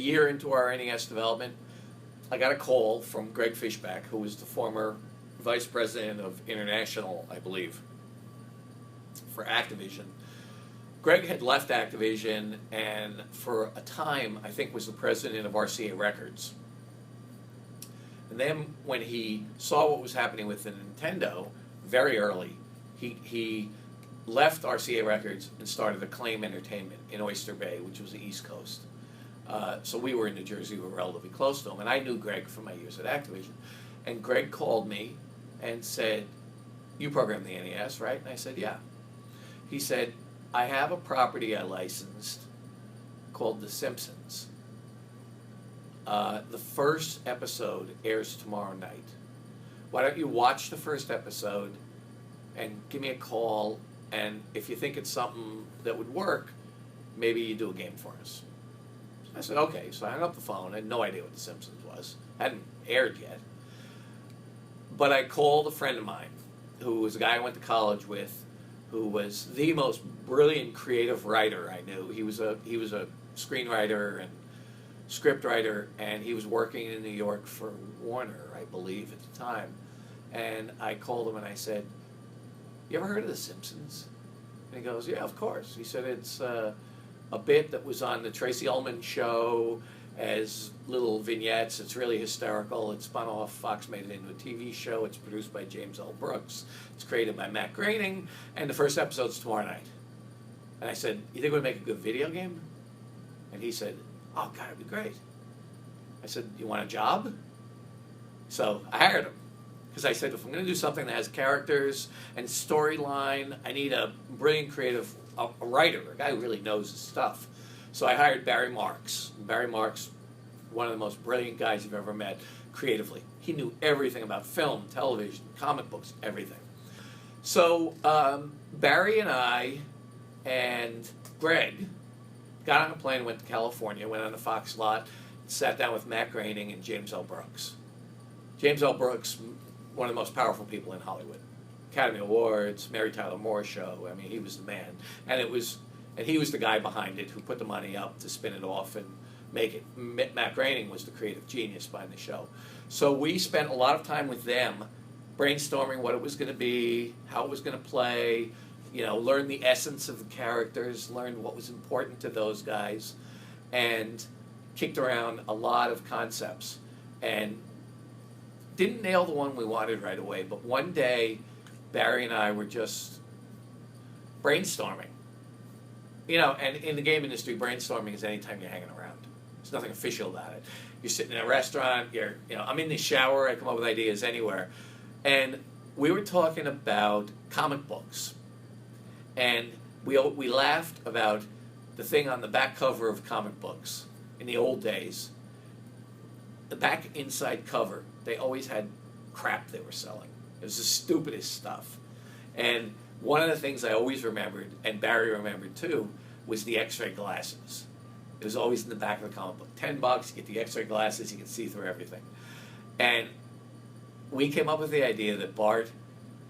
year into our NES development, I got a call from Greg Fishback, who was the former vice president of International, I believe, for Activision. Greg had left Activision and for a time, I think, was the president of RCA Records. And then when he saw what was happening with the Nintendo, very early, he left RCA Records and started Acclaim Entertainment in Oyster Bay, which was the East Coast. So we were in New Jersey, we were relatively close to him, and I knew Greg from my years at Activision. And Greg called me and said, "You program the NES, right?" And I said, "Yeah." He said, "I have a property I licensed called The Simpsons. The first episode airs tomorrow night. Why don't you watch the first episode and give me a call, and if you think it's something that would work, maybe you do a game for us." I said, "Okay." So I hung up the phone. I had no idea what The Simpsons was. Hadn't aired yet. But I called a friend of mine, who was a guy I went to college with, who was the most brilliant creative writer I knew. He was a screenwriter and script writer, and he was working in New York for Warner, I believe, at the time. And I called him and I said, "You ever heard of The Simpsons?" And he goes, "Yeah, of course." He said, "It's a bit that was on the Tracy Ullman show as little vignettes. It's really hysterical. It's spun off. Fox made it into a TV show. It's produced by James L. Brooks. It's created by Matt Groening, and the first episode's tomorrow night." And I said, "You think it would make a good video game?" And he said, "Oh, God, it'd be great." I said, "You want a job?" So I hired him. Because I said, if I'm going to do something that has characters and storyline, I need a brilliant creative a writer, a guy who really knows his stuff. So I hired Barry Marks. Barry Marks, one of the most brilliant guys you've ever met creatively. He knew everything about film, television, comic books, everything. So Barry and I and Greg got on a plane, went to California, went on the Fox lot, sat down with Matt Groening and James L. Brooks. James L. Brooks, one of the most powerful people in Hollywood. Academy Awards, Mary Tyler Moore show. I mean, he was the man. And he was the guy behind it who put the money up to spin it off and make it. Matt Groening was the creative genius behind the show. So we spent a lot of time with them brainstorming what it was going to be, how it was going to play, learned the essence of the characters, learned what was important to those guys, and kicked around a lot of concepts. And didn't nail the one we wanted right away, but one day Barry and I were just brainstorming. And in the game industry, brainstorming is anytime you're hanging around. There's nothing official about it. You're sitting in a restaurant, I'm in the shower, I come up with ideas anywhere. And we were talking about comic books. And we laughed about the thing on the back cover of comic books in the old days. The back inside cover, they always had crap they were selling. It was the stupidest stuff. And one of the things I always remembered, and Barry remembered too, was the x-ray glasses. It was always in the back of the comic book. $10, you get the x-ray glasses, you can see through everything. And we came up with the idea that Bart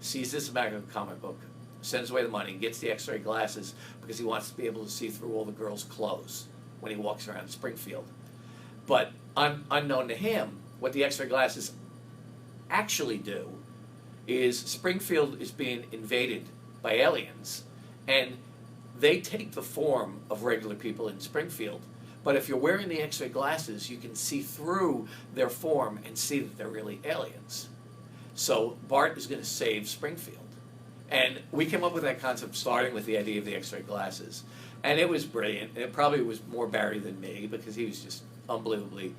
sees this in the back of the comic book, sends away the money, gets the x-ray glasses because he wants to be able to see through all the girls' clothes when he walks around Springfield. But unknown to him, what the x-ray glasses actually do is Springfield is being invaded by aliens, and they take the form of regular people in Springfield. But if you're wearing the x-ray glasses, you can see through their form and see that they're really aliens. So Bart is going to save Springfield. And we came up with that concept starting with the idea of the x-ray glasses. And it was brilliant. And it probably was more Barry than me because he was just unbelievably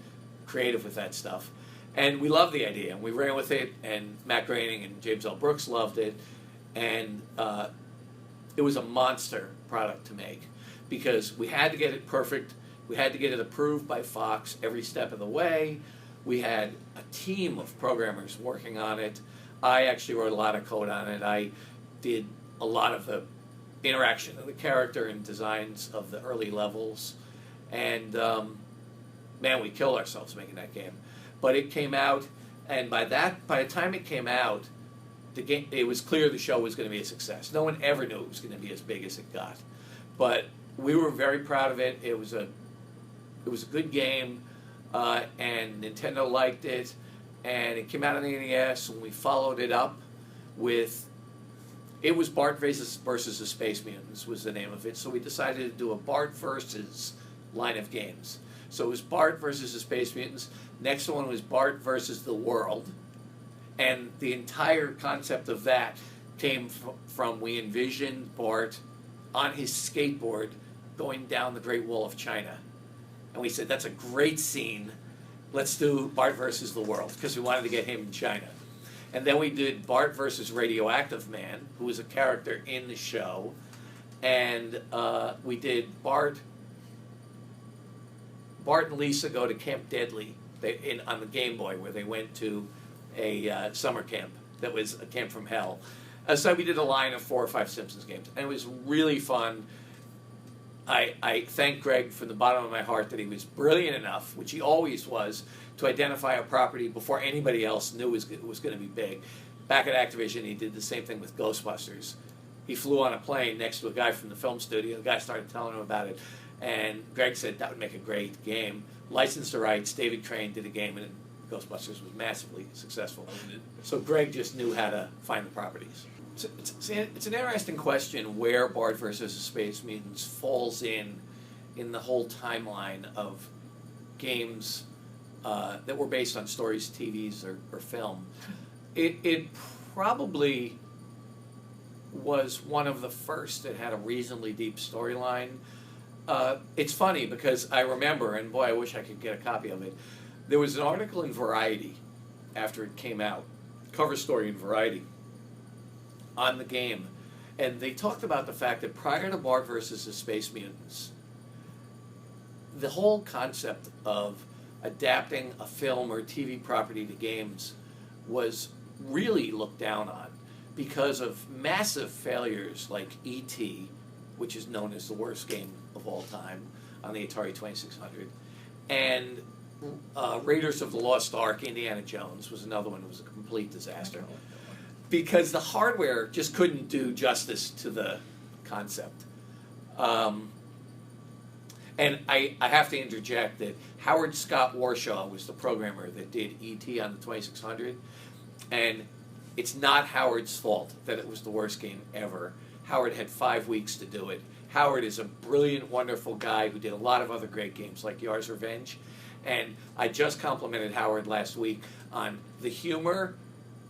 creative with that stuff. And we loved the idea, and we ran with it, and Matt Groening and James L. Brooks loved it, and it was a monster product to make because we had to get it perfect. We had to get it approved by Fox every step of the way. We had a team of programmers working on it. I actually wrote a lot of code on it. I did a lot of the interaction of the character and designs of the early levels. And, man, we killed ourselves making that game. But it came out, and by the time it came out, it was clear the show was going to be a success. No one ever knew it was going to be as big as it got. But we were very proud of it. It was a It was a good game, and Nintendo liked it, and it came out on the NES, and we followed it up with, it was Bart versus the Space Mutants was the name of it, so we decided to do a Bart versus line of games. So it was Bart versus the Space Mutants. Next one was Bart versus the world, and the entire concept of that came from we envisioned Bart on his skateboard going down the Great Wall of China. And we said, that's a great scene. Let's do Bart versus the world, because we wanted to get him in China. And then we did Bart versus Radioactive Man, who was a character in the show. And we did Bart and Lisa go to Camp Deadly on the Game Boy, where they went to a summer camp that was a camp from hell. So we did a line of 4 or 5 Simpsons games, and it was really fun. I thank Greg from the bottom of my heart that he was brilliant enough, which he always was, to identify a property before anybody else knew it was going to be big. Back at Activision, he did the same thing with Ghostbusters. He flew on a plane next to a guy from the film studio. The guy started telling him about it, and Greg said that would make a great game. Licensed the rights, David Crane did a game, and Ghostbusters was massively successful. So Greg just knew how to find the properties. It's an interesting question where Bart versus the Space Mutants falls in the whole timeline of games that were based on stories, TVs, or film. It probably was one of the first that had a reasonably deep storyline. It's funny because I remember, and boy, I wish I could get a copy of it, there was an article in Variety after it came out, cover story in Variety, on the game, and they talked about the fact that prior to Bart versus the Space Mutants, the whole concept of adapting a film or TV property to games was really looked down on because of massive failures like E.T., which is known as the worst game of all time on the Atari 2600, and Raiders of the Lost Ark, Indiana Jones was another one that was a complete disaster. Because the hardware just couldn't do justice to the concept. And I have to interject that Howard Scott Warshaw was the programmer that did E.T. on the 2600. And it's not Howard's fault that it was the worst game ever. Howard had 5 weeks to do it. Howard is a brilliant, wonderful guy who did a lot of other great games like Yar's Revenge. And I just complimented Howard last week on the humor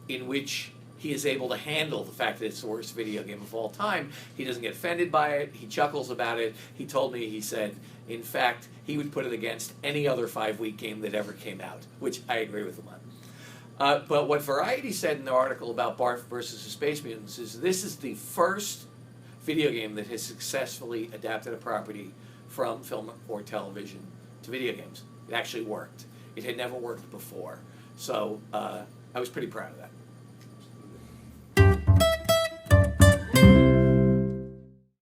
in which he is able to handle the fact that it's the worst video game of all time. He doesn't get offended by it. He chuckles about it. He told me, he said, in fact, he would put it against any other 5-week game that ever came out, which I agree with him on. But what Variety said in their article about Bart versus the Space Mutants is this is the first video game that has successfully adapted a property from film or television to video games. It actually worked. It had never worked before. So I was pretty proud of that.